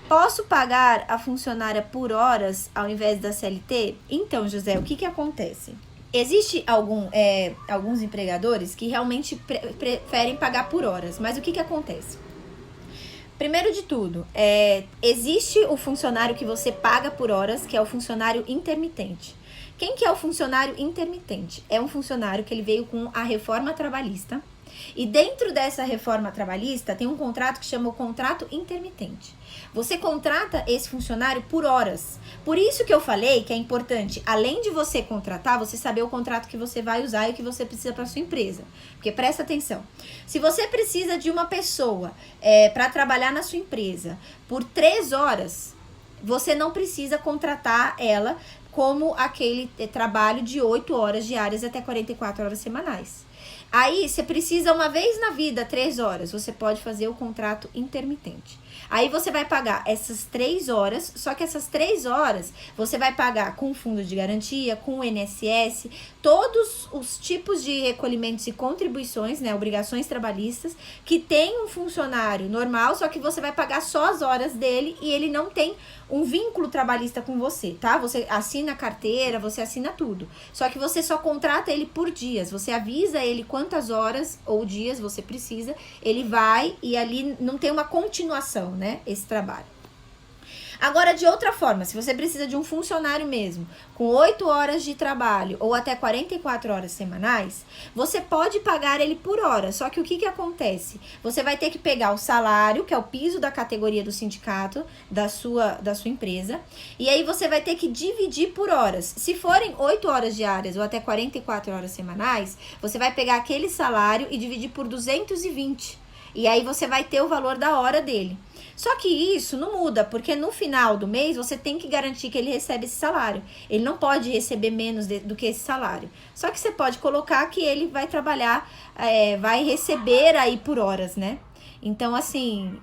Posso pagar a funcionária por horas ao invés da CLT? Então, José, o que acontece? Existe alguns empregadores que realmente preferem pagar por horas, mas o que acontece? Primeiro de tudo, existe o funcionário que você paga por horas, que é o funcionário intermitente. Quem que é o funcionário intermitente? É um funcionário que ele veio com a reforma trabalhista, e dentro dessa reforma trabalhista tem um contrato que chama o contrato intermitente. Você contrata esse funcionário por horas. Por isso que eu falei que é importante, além de você contratar, você saber o contrato que você vai usar e o que você precisa para sua empresa. Porque presta atenção, se você precisa de uma pessoa para trabalhar na sua empresa por 3 horas, você não precisa contratar ela como aquele trabalho de 8 horas diárias até 44 horas semanais. Aí, você precisa uma vez na vida, 3 horas, você pode fazer o contrato intermitente. Aí você vai pagar essas 3 horas, só que essas 3 horas você vai pagar com fundo de garantia, com o INSS, todos os tipos de recolhimentos e contribuições, né, obrigações trabalhistas, que tem um funcionário normal, só que você vai pagar só as horas dele e ele não tem um vínculo trabalhista com você, tá? Você assina a carteira, você assina tudo. Só que você só contrata ele por dias, você avisa ele quantas horas ou dias você precisa, ele vai e ali não tem uma continuação, né, esse trabalho. Agora, de outra forma, se você precisa de um funcionário mesmo, com 8 horas de trabalho ou até 44 horas semanais, você pode pagar ele por hora. Só que o que acontece? Você vai ter que pegar o salário, que é o piso da categoria do sindicato, da sua empresa, e aí você vai ter que dividir por horas. Se forem 8 horas diárias ou até 44 horas semanais, você vai pegar aquele salário e dividir por 220. E aí você vai ter o valor da hora dele. Só que isso não muda, porque no final do mês você tem que garantir que ele recebe esse salário. Ele não pode receber menos do que esse salário. Só que você pode colocar que ele vai trabalhar, vai receber aí por horas, né? Então, assim,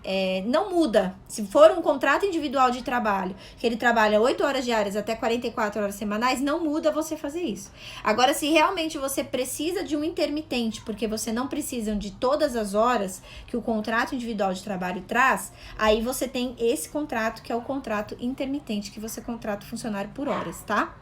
não muda. Se for um contrato individual de trabalho, que ele trabalha 8 horas diárias até 44 horas semanais, não muda você fazer isso. Agora, se realmente você precisa de um intermitente, porque você não precisa de todas as horas que o contrato individual de trabalho traz, aí você tem esse contrato, que é o contrato intermitente, que você contrata o funcionário por horas, tá?